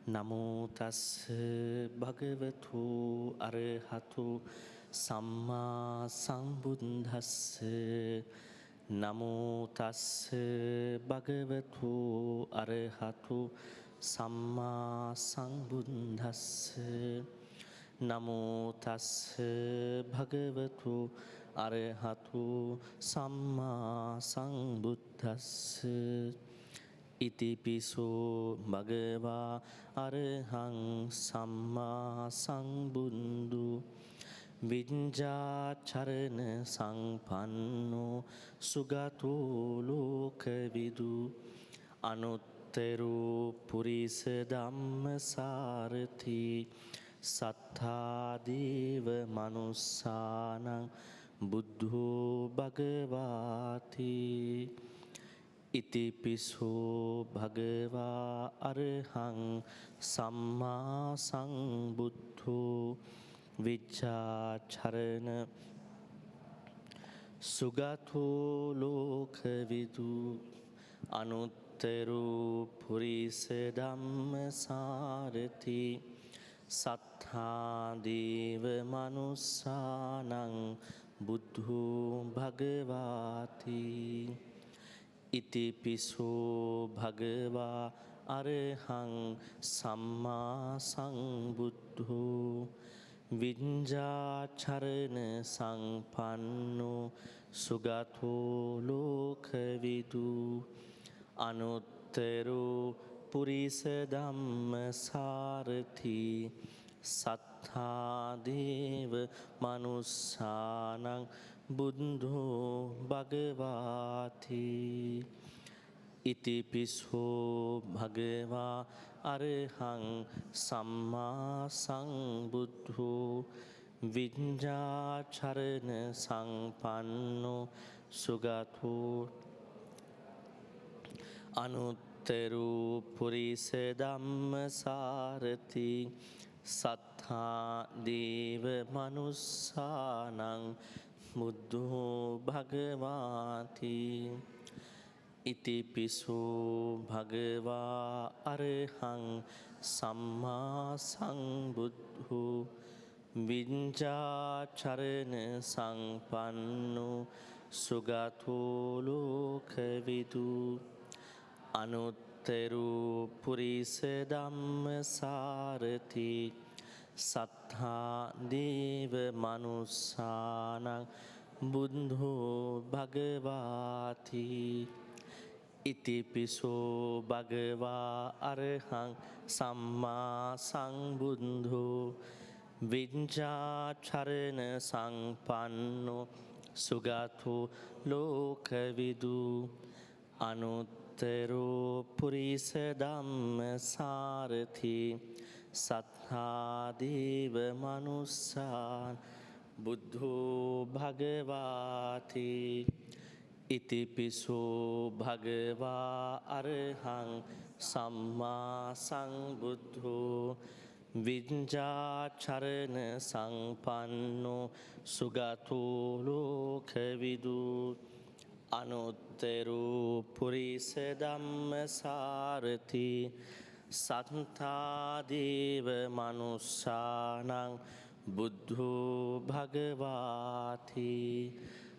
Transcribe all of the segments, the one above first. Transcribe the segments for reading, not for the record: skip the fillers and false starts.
නමෝ තස්ස භගවතු අරහතු සම්මා සම්බුද්දස්ස නමෝ තස්ස භගවතු අරහතු සම්මා සම්බුද්දස්ස නමෝ තස්ස භගවතු අරහතු සම්මා සම්බුද්දස්ස ඉතිපිසෝ භගවා අරහං සම්මා සම්බුද්ධු විඤ්ඤාචරණ සංපන්නෝ සුගතෝ ලෝකවිදු අනුත්තරෝ පුරිස ධම්මසාරති සත්තා දේව මනුස්සානං බුද්ධෝ භගවාති ඉතිපිසෝ භගවා අරහං සම්මා සම්බුද්ධෝ විඤ්ඤාචරණ සුගතෝ ලෝකවිදු අනුත්තරෝ පුරිස ධම්මසාරති සත්තා දේව මනුස්සානං බුද්ධෝ භගවාති ඉතිපිසෝ භගවා අරහං සම්මා සම්බුද්ධෝ විඤ්ඤාචරණ සංපන්නෝ සුගතෝ ලෝකවිදු අනුත්තරෝ පුරිස ධම්මසාරති සත්තා දේව මනුස්සානං බුද්ධෝ භගවාති ඉතිපිසෝ භගවා අරහං සම්මා සම්බුද්ධෝ විඤ්ඤාචරණ සංපන්නෝ සුගතෝ අනුත්තරෝ පුරිස ධම්මසාරති සත්තා දේව මනුස්සානං බුද්ධෝ භගවාති ඉතිපිසෝ භගවා අරහං සම්මා සම්බුද්ධෝ විඤ්ඤාචරණ සංපන්නෝ සුගතෝ ලෝකවිදු අනුත්තරෝ පුරිස ධම්මසාරති සත්තා දේව මනුස්සානං බුද්ධෝ භගවාති ඉතිපිසෝ භගවා අරහං සම්මා සම්බුද්ධෝ විඤ්ඤාචරණ සංපන්නෝ සුගතෝ ලෝකවිදු අනුත්තරෝ පුරිස ධම්මසාරති සත්තා දේව මනුස්සානං බුද්ධෝ භගවාති ඉතිපිසෝ භගවා අරහං සම්මා සම්බුද්ධෝ විඤ්ඤාචරණ සංපන්නෝ සුගතෝ ලෝකවිදු අනුත්තරෝ පුරිස ධම්මසාරති සත්තා දේව මනුස්සානං බුද්ධෝ භගවාති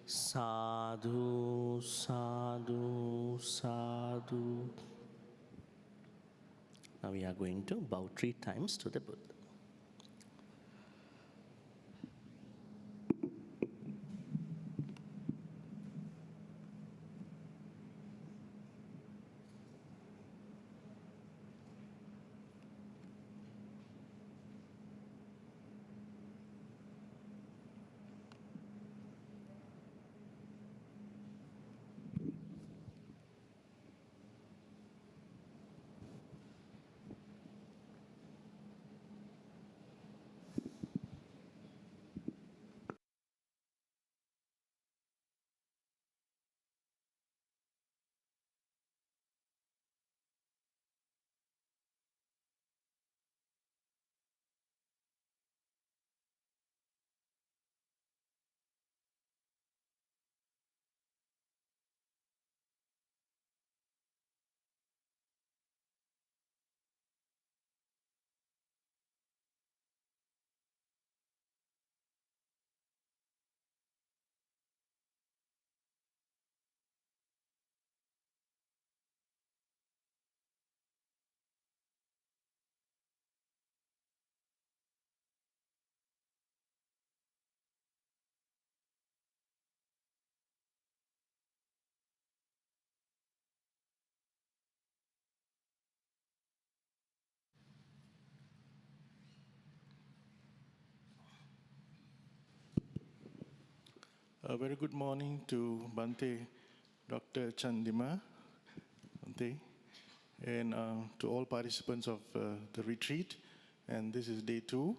සාදු සාදු සාදු. Now we are going to bow 3 times to the Buddha. A very good morning to Bhante, Dr. Chandima, Bhante, and to all participants of the retreat. And this is day 2.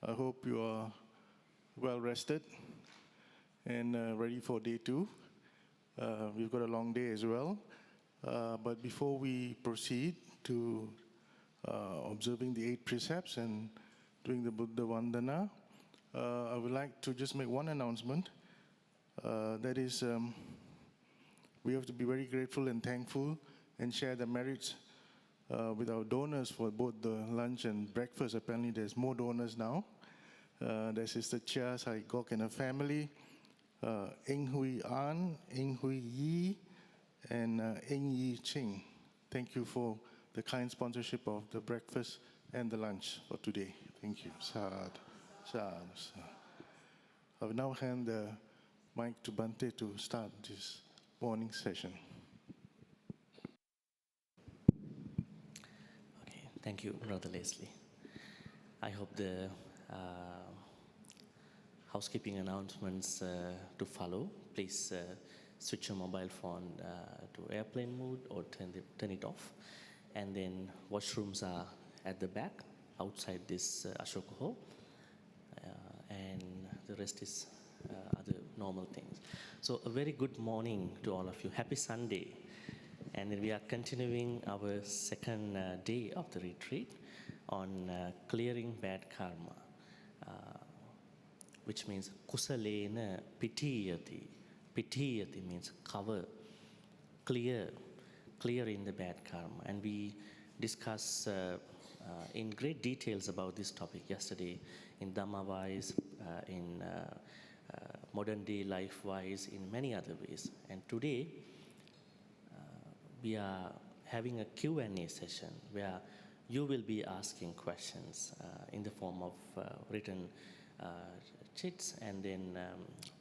I hope you are well rested and ready for day 2. We've got a long day as well. But before we proceed to observing the 8 precepts and doing the Buddha Vandana, I would like to just make one announcement. That is, we have to be very grateful and thankful and share the merits with our donors for both the lunch and breakfast. Apparently, there's more donors now. There's Sister Chia Sai Gok and her family, Eng Hui An, Eng Hui Yi, and Eng Yi Ching. Thank you for the kind sponsorship of the breakfast and the lunch for today. Thank you. Sad. I will now hand the mic to Bhante to start this morning session. Okay, thank you, Brother Leslie. I hope the housekeeping announcements to follow. Please switch your mobile phone to airplane mode or turn it off. And then washrooms are at the back, outside this Ashoka Hall. And the rest is other normal things. So a very good morning to all of you. Happy Sunday. And we are continuing our second day of the retreat on clearing bad karma, which means kusalena pitiyati. Pitiyati means cover, clearing the bad karma. And we discussed in great details about this topic yesterday in Dhamma-wise, in modern day life-wise, in many other ways. And today, we are having a Q&A session where you will be asking questions in the form of written chits and then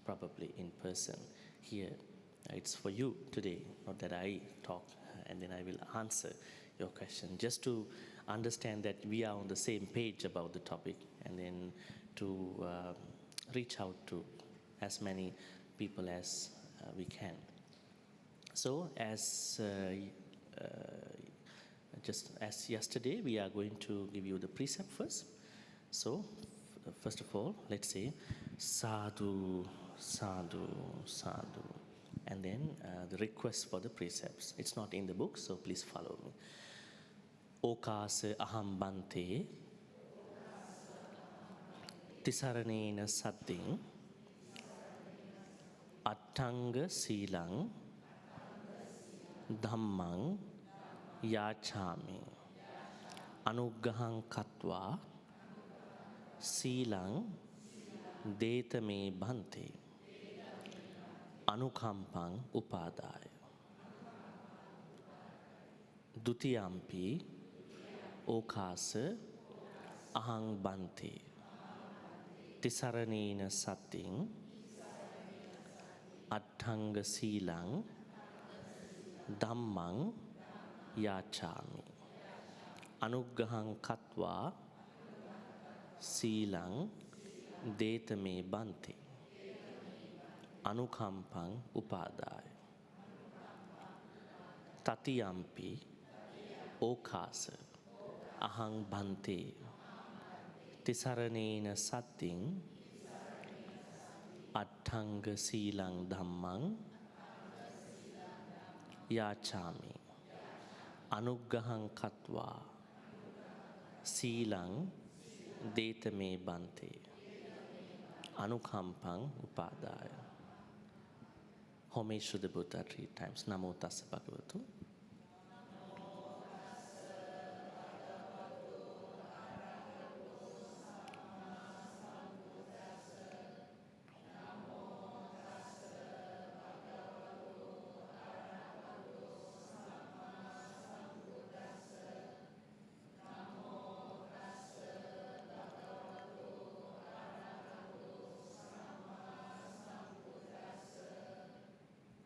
probably in person here. It's for you today, not that I talk and then I will answer your question, just to understand that we are on the same page about the topic and then to reach out to as many people as we can. So just as yesterday, we are going to give you the precept first. So first of all, let's say sadhu, sadhu, sadhu. And then the request for the precepts. It's not in the book, so please follow me. Okasa aham bhante tisaranena sadding attanga silang dhammang yachami anuggahang katva silang detame bhante anukampang upadaya dutiyampi okasa ahang bhante tisaranena sadding attanga silang dhammang yachami anuggahang katva silang detame bhante anukampang upadaya tatiyampi okasa ahang bhante tisaranena sadding attanga silang dhammang yachami anuggahang katva silang detame bhante anukampang upadaya. Homage to the Buddha 3 times. Namo tassa bhagavatu.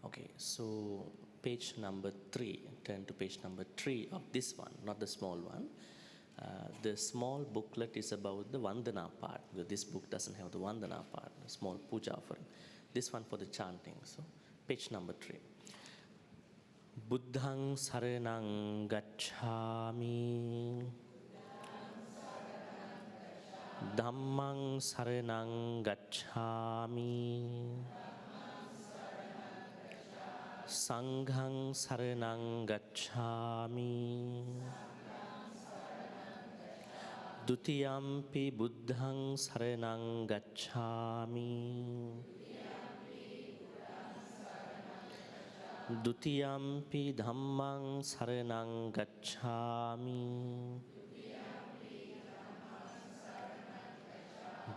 Okay, so page number 3, turn to page number 3 of this one, not the small one. The small booklet is about the Vandana part, because this book doesn't have the Vandana part, the small puja offering. This one for the chanting. So, page number 3. Buddhang saranang gacchami. Dhammang saranang gacchami. Sanghang saranang gacchami. Dutiyampi buddhang saranang gacchami. Dutiyampi dhammang saranang gacchami.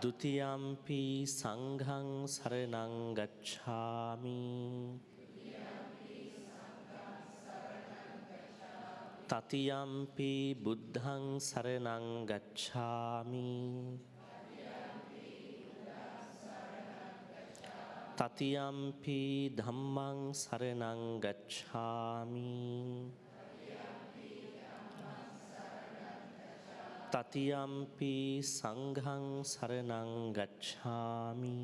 Dutiyampi sanghang saranang gacchami. Tatiyampi buddhang saranang gacchami. Tatiyampi dhammang saranang gacchami. Tatiyampi sanghang saranang gacchami.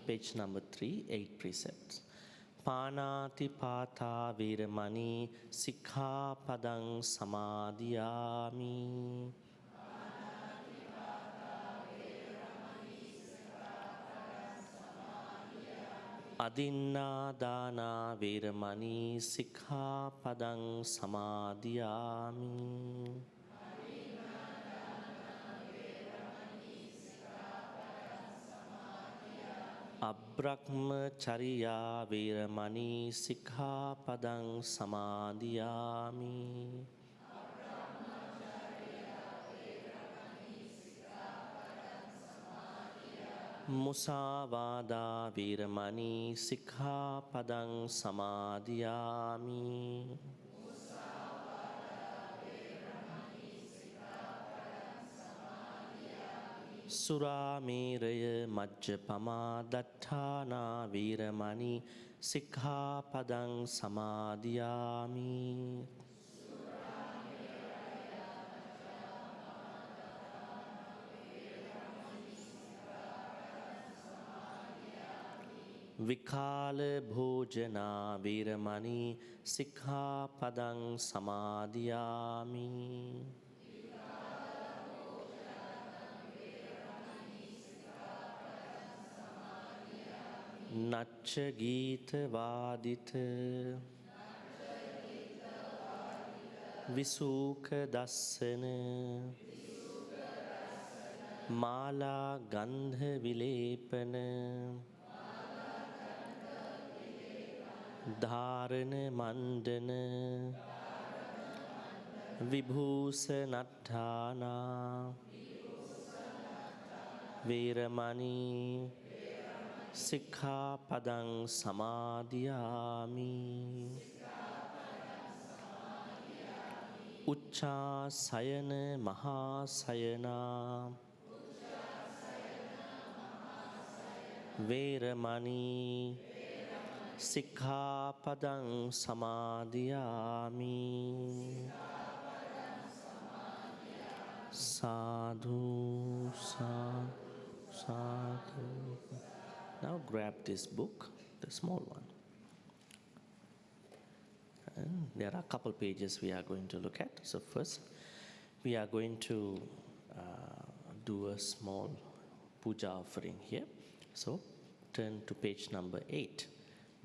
Page number 3, 8 precepts. Panati pata viramani sikkhapadang samadhiyami. Adinna viramani sikkhapadang samadhiyami. Abrahmacharya viramani sikkhapadang samadhiyami. Musavada viramani sikkhapadang samadhiyami. Surameraya majjapama dattana viramani sikkhapadang samadhiyami. Vikala bhojana viramani sikkhapadang samadhiyami. Nachcha gita vadita Visuka dassana Mala gandha vilepana Dharana mandana Vibhusanattana Veramani Sikkhapadang samadhiyami. Ucca sayana mahasayana Veramani Sikkhapadang samadhiyami. Sadhu, sadhu, sadhu. Now grab this book, the small one. And there are a couple pages we are going to look at. So first, we are going to do a small puja offering here. So turn to page number 8.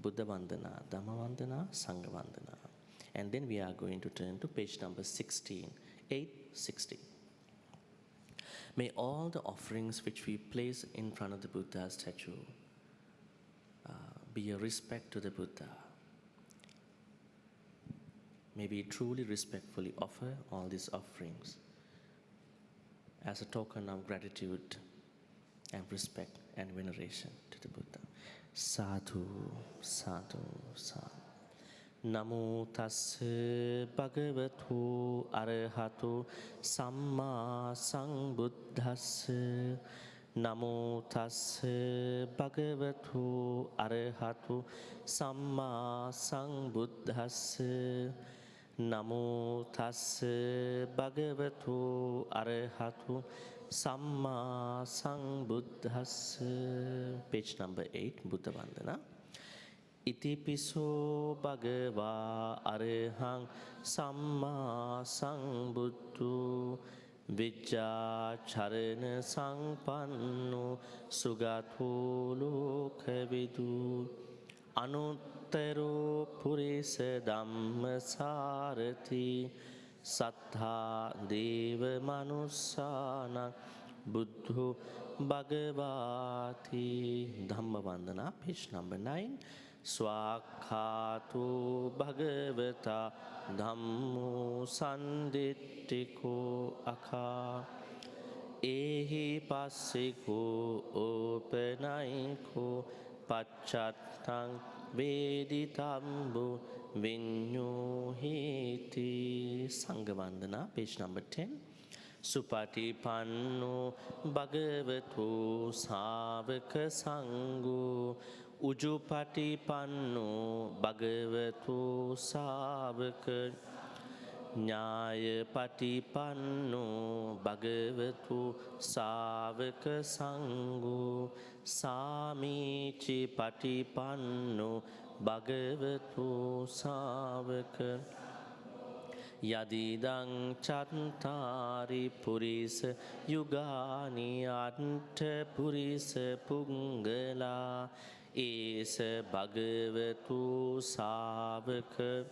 Buddha Vandana, Dhamma Vandana, Sangha Vandana. And then we are going to turn to page number 16, 816. May all the offerings which we place in front of the Buddha statue be a respect to the Buddha. May we truly respectfully offer all these offerings as a token of gratitude and respect and veneration to the Buddha. Sadhu, sadhu, sadhu. Namo tassa bhagavato arahato samma sambuddhassa. Namo tassa bhagavato arahato samma sambuddhassa. Namo tassa bhagavato arahato Samma Sambuddhassa. Page number 8, Buddha Vandana. Itipiso Bhagava Arahang Samma Sambuddhu Vijja Charana Sangpanno Sugato Lokavidu Anuttaro Purisa Dhamma Sarati Sattha Deva Manusana Buddho Bhagavati. Dhamma Vandana, page number 9. Swakkhatu Bhagavata Dhammo Sandittiko Akha Ehi Passiko Openaiko Pachattang Veditambu Vinyohiti. Sanghavandana, page number 10. Supatipanno Bhagavato Savaka Sangho Ujupatipanno Bhagavato Savaka Nyayapatipanno Bhagavato Savaka Sangho Samichi Patipanno Bhagavato Savaka Yadidang Chantari Purisa Yugani Anta Purisa Pungala Esa Bhagavato Savaka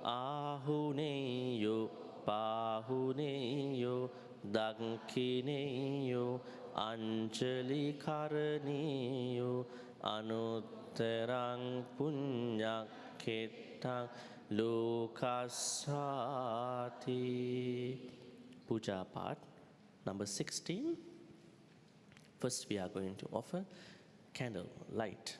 Ahuneyo Pahuneyo Dankineyo Anjali Karaneyo Anutterang Punyaketang Lokasati. Puja part number 16. First we are going to offer candle light.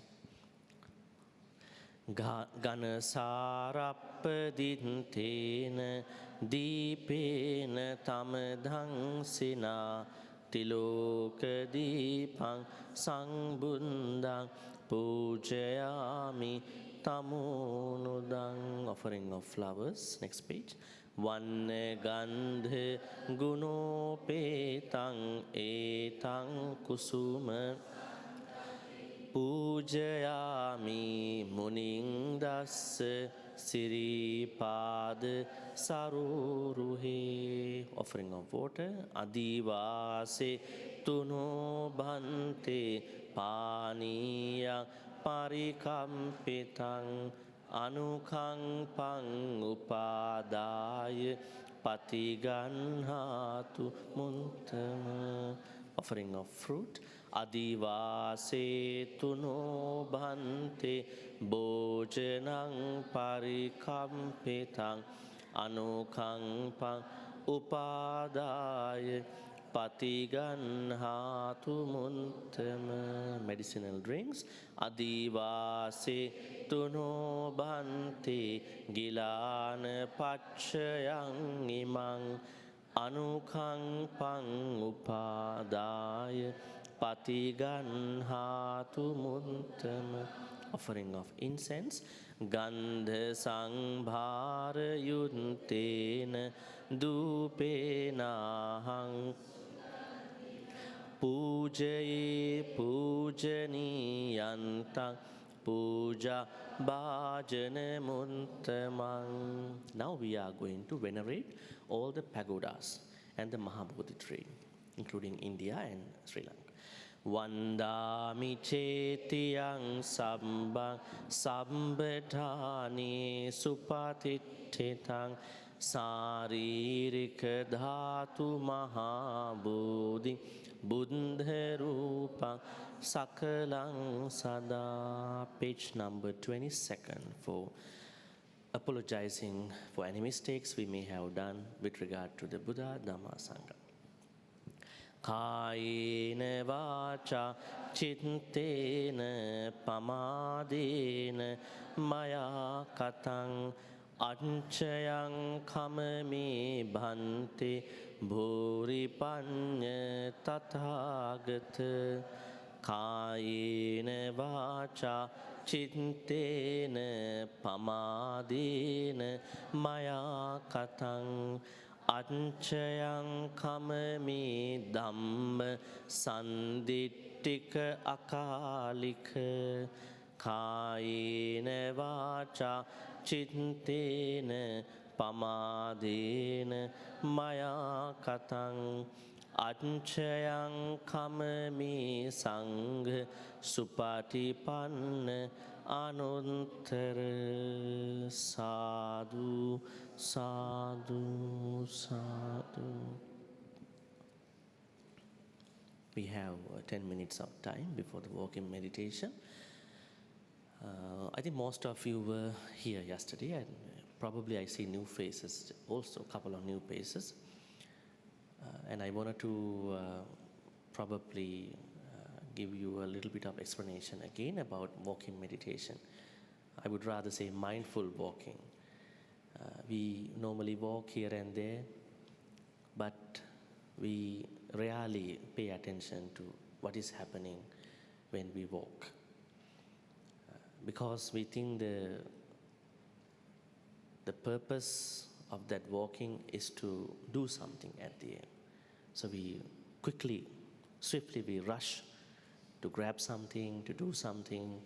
Ganasarappadintena Deepena Tamadhangsina Tilokadipang Sangbundang Pujayami Tamunudang. Offering of flowers. Next page. Vanne Gandhe Gunopetang Etang Kusuma Pujayami Munindassa Siripada Saruruhe. Offering of water. Adivase Tuno Bhante Paniya Parikampitang Anukang Pang Upadaya Patiganhatu Muntama. Offering of fruit. Adivase Tuno Bhante Bojanang Parikampitang Anukang Pang Upadaya Patiganhatu Muntama. Medicinal drinks. Adivase Tuno Bhante Gilana Pachayang Imang Anukang Pang Upadaya Patiganhatu Muntama. Offering of incense. Gandha Sangbhara Yuntena Dupenahang Pujaye Pujaniyantang Puja Bhajana Muntamang. Now we are going to venerate all the pagodas and the Mahabodhi tree, including India and Sri Lanka. Vandami Chetiyang Sambang Sambadhani Supatititang Saririka Dhatu Mahabodhi Buddha Rupang Sakalang Sada. Page number 22nd, for apologizing for any mistakes we may have done with regard to the Buddha, Dhamma, Sangha. Kayena vacha chittena pamadena maya katang anchayang kamami bhante bhuripanya tathagata. Kayena vacha chittena pamadena maya katang අංචයං කමමේ ධම්ම සන්දිට්ඨික අකාලික කායේන වාචා චිත්තේන පමාදේන මයා කතං අංචයං කමමේ සංඝ සුපටිපන්න අනුත්තර සාදු සාදු සාදු. We have 10 minutes of time before the walking meditation. I think most of you were here yesterday, and probably I see new faces also, a couple of new faces. And I wanted to probably give you a little bit of explanation again about walking meditation. I would rather say mindful walking. We normally walk here and there, but we rarely pay attention to what is happening when we walk. Because we think the purpose of that walking is to do something at the end. So we quickly, swiftly we rush to grab something, to do something.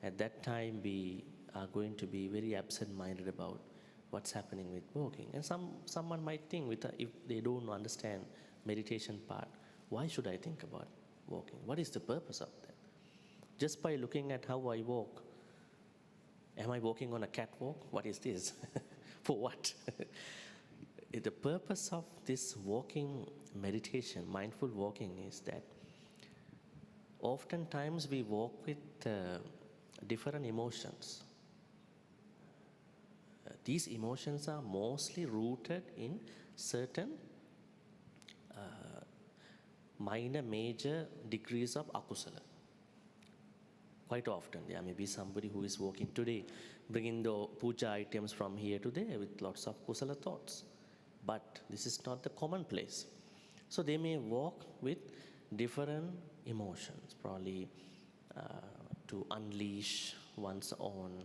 At that time we are going to be very absent-minded about what's happening with walking. And someone might think, if they don't understand meditation part, why should I think about walking? What is the purpose of that? Just by looking at how I walk, am I walking on a catwalk? What is this? For what? The purpose of this walking meditation, mindful walking, is that oftentimes we walk with different emotions. These emotions are mostly rooted in certain minor, major degrees of akusala. Quite often there may be somebody who is walking today, bringing the puja items from here to there with lots of kusala thoughts. But this is not the commonplace. So they may walk with different emotions, probably to unleash one's own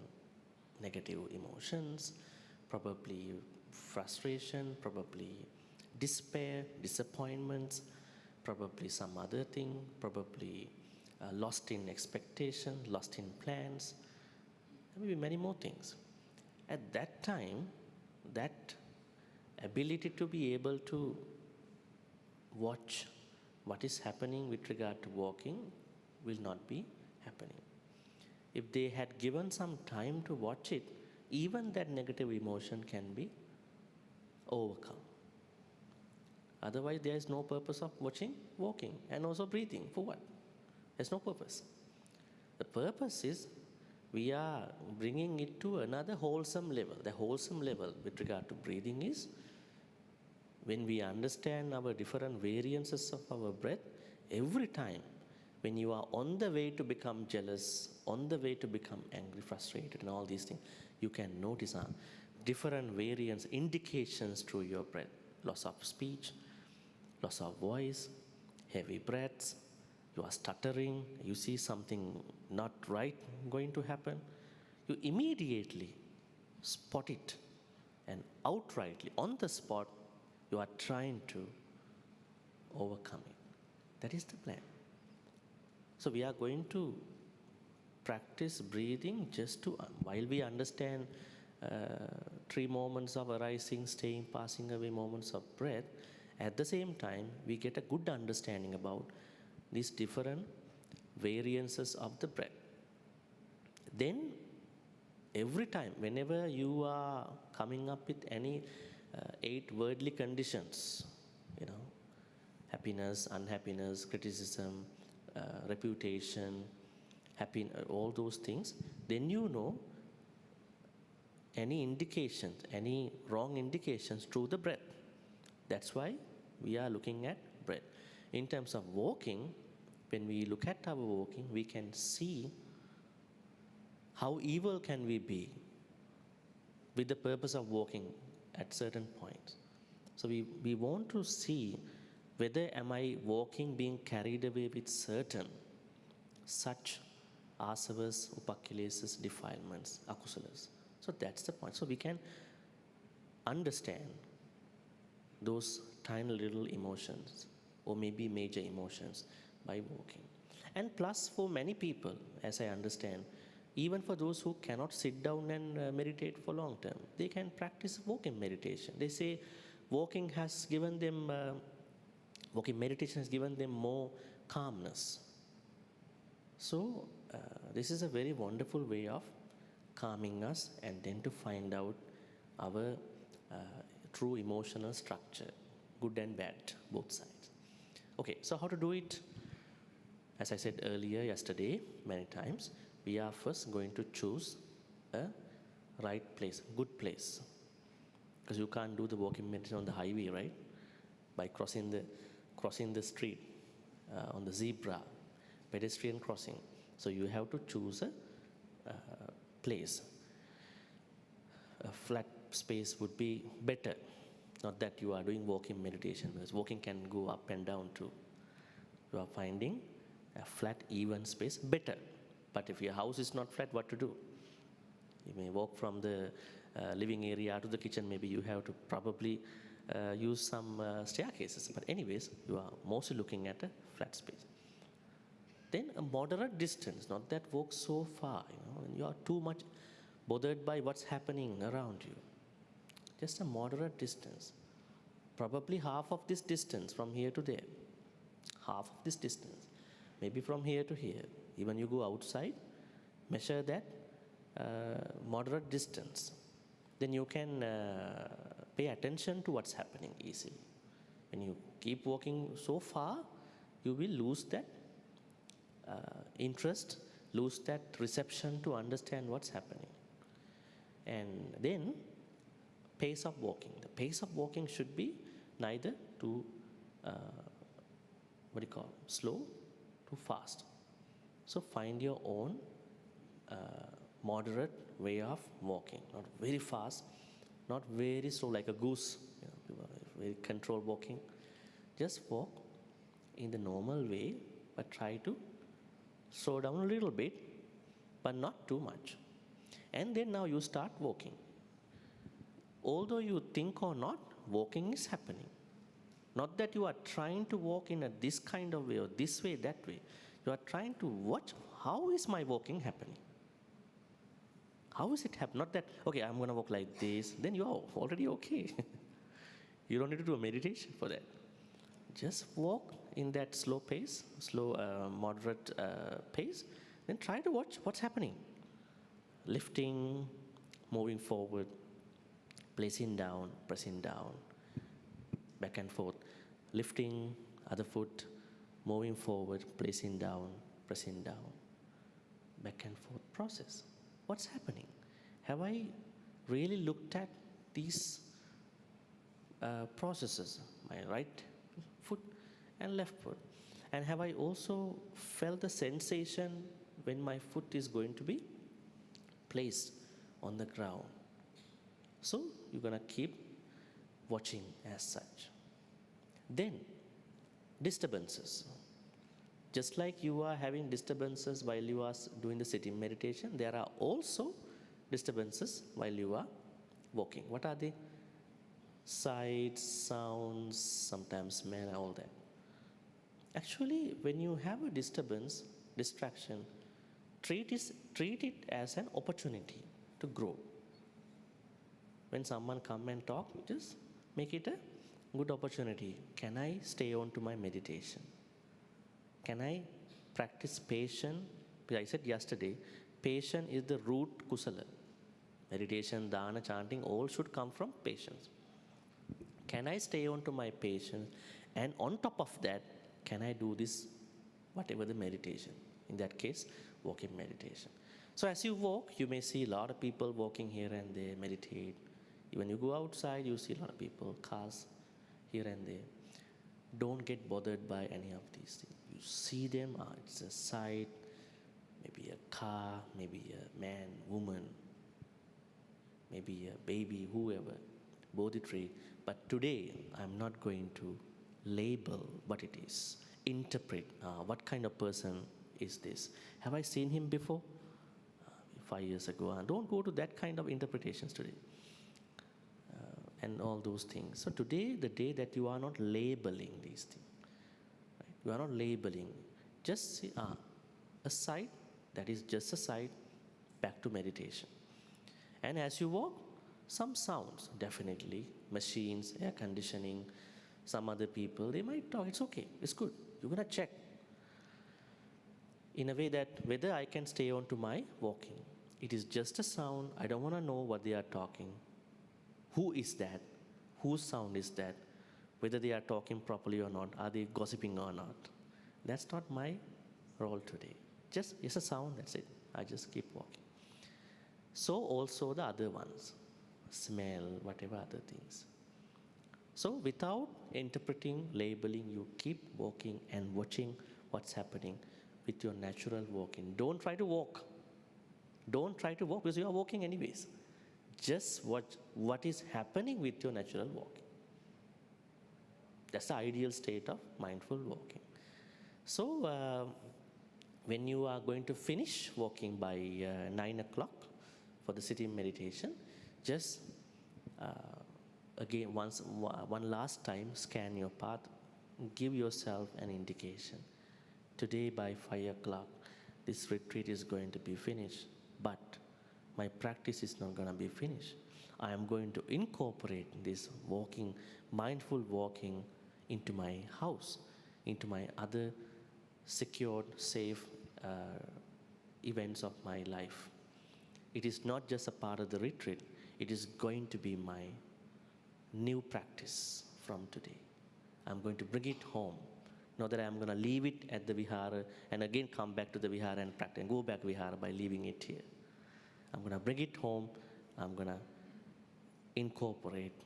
negative emotions, probably frustration, probably despair, disappointments, probably some other thing, probably lost in expectation, lost in plans, maybe many more things. At that time, that ability to be able to watch what is happening with regard to walking will not be happening. If they had given some time to watch it, even that negative emotion can be overcome. Otherwise, there is no purpose of watching, walking, and also breathing. For what? There's no purpose. The purpose is we are bringing it to another wholesome level. The wholesome level with regard to breathing is when we understand our different variances of our breath. Every time when you are on the way to become jealous, on the way to become angry, frustrated, and all these things, you can notice different variants, indications through your breath. Loss of speech, loss of voice, heavy breaths, you are stuttering, you see something not right going to happen, you immediately spot it, and outrightly, on the spot, you are trying to overcome it. That is the plan. So we are going to practice breathing just to, while we understand 3 moments of arising, staying, passing away moments of breath, at the same time, we get a good understanding about these different variances of the breath. Then, every time, whenever you are coming up with any 8 worldly conditions, happiness, unhappiness, criticism, reputation, all those things, then you know any indications, any wrong indications through the breath. That's why we are looking at breath. In terms of walking, when we look at our walking, we can see how evil can we be with the purpose of walking at certain points. So we want to see whether am I walking being carried away with certain such asavas, upakilesas, defilements, akusalas. So that's the point. So we can understand those tiny little emotions or maybe major emotions by walking. And plus, for many people, as I understand, even for those who cannot sit down and meditate for long term, they can practice walking meditation. They say walking has given them, walking meditation has given them more calmness. So this is a very wonderful way of calming us and then to find out our true emotional structure, good and bad, both sides. Okay, so how to do it? As I said earlier, yesterday, many times, we are first going to choose a right place, good place. Because you can't do the walking meditation on the highway, right? By crossing the street, on the zebra, pedestrian crossing. So you have to choose a place. A flat space would be better. Not that you are doing walking meditation, because walking can go up and down too. You are finding a flat, even space better. But if your house is not flat, what to do? You may walk from the living area to the kitchen. Maybe you have to probably use some staircases. But anyways, you are mostly looking at a flat space. Then a moderate distance, not that walk so far, when you are too much bothered by what's happening around you. Just a moderate distance. Probably half of this distance from here to there. Half of this distance. Maybe from here to here. Even you go outside, measure that moderate distance. Then you can pay attention to what's happening easily. When you keep walking so far, you will lose that interest, lose that reception to understand what's happening. And then, pace of walking. The pace of walking should be neither too, slow, too fast. So find your own moderate way of walking. Not very fast, not very slow like a goose, very controlled walking. Just walk in the normal way, but try to slow down a little bit, but not too much. And then now you start walking. Although you think or not, walking is happening. Not that you are trying to walk in this kind of way or this way, that way. You are trying to watch, how is my walking happening? How is it happening? Not that, okay, I'm going to walk like this, then you are already okay. You don't need to do a meditation for that. Just walk in that slow pace, moderate pace, then try to watch what's happening. Lifting, moving forward, placing down, pressing down, back and forth. Lifting, other foot, moving forward, placing down, pressing down, back and forth process. What's happening? Have I really looked at these processes, my right foot and left foot? And have I also felt the sensation when my foot is going to be placed on the ground? So you're going to keep watching as such. Then, disturbances. Just like you are having disturbances while you are doing the sitting meditation, there are also disturbances while you are walking. What are they? Sights, sounds, sometimes smell, all that. Actually, when you have a disturbance, distraction, treat it as an opportunity to grow. When someone come and talk, just make it a good opportunity. Can I stay on to my meditation? Can I practice patience? Because I said yesterday, patience is the root kusala. Meditation, dana, chanting, all should come from patience. Can I stay on to my patience? And on top of that, can I do this, whatever the meditation? In that case, walking meditation. So as you walk, you may see a lot of people walking here and there, meditate. When you go outside, you see a lot of people, cars here and there. Don't get bothered by any of these things. You see them, it's a sight, maybe a car, maybe a man, woman, maybe a baby, whoever, Bodhi tree. But today, I'm not going to label what it is, interpret what kind of person is this. Have I seen him before? 5 years ago. Don't go to that kind of interpretations today. and all those things. So today, the day that you are not labeling these things, right? You are not labeling, just see, a side, that is just a side, back to meditation. And as you walk, some sounds, definitely, machines, air conditioning, some other people, they might talk, it's okay, it's good. You're gonna check in a way that whether I can stay on to my walking. It is just a sound, I don't wanna know what they are talking. Who is that? Whose sound is that? Whether they are talking properly or not, are they gossiping or not? That's not my role today. Just, it's a sound, that's it. I just keep walking. So also the other ones, smell, whatever other things. So without interpreting, labeling, you keep walking and watching what's happening with your natural walking. Don't try to walk. Don't try to walk because you are walking anyways. Just watch what is happening with your natural walking. That's the ideal state of mindful walking. So when you are going to finish walking by 9 o'clock for the sitting meditation, just again one last time scan your path, give yourself an indication. Today by 5 o'clock, this retreat is going to be finished, but my practice is not going to be finished. I am going to incorporate this walking, mindful walking into my house, into my other secured, safe events of my life. It is not just a part of the retreat, it is going to be my new practice from today. I'm going to bring it home. Not that I'm going to leave it at the vihara and again come back to the vihara and practice and go back vihara by leaving it here. I'm going to bring it home. I'm going to incorporate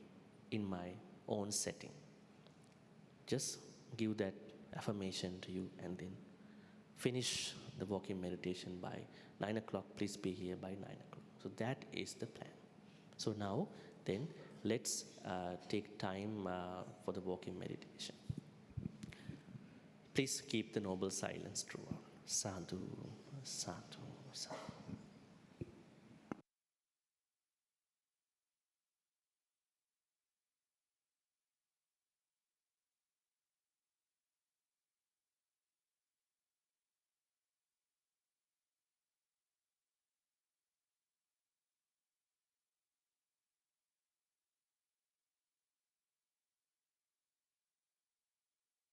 in my own setting. Just give that affirmation to you and then finish the walking meditation by 9 o'clock. Please be here by 9 o'clock. So that is the plan. So now then let's take time for the walking meditation. Please keep the noble silence throughout. Sadhu, sadhu, sadhu.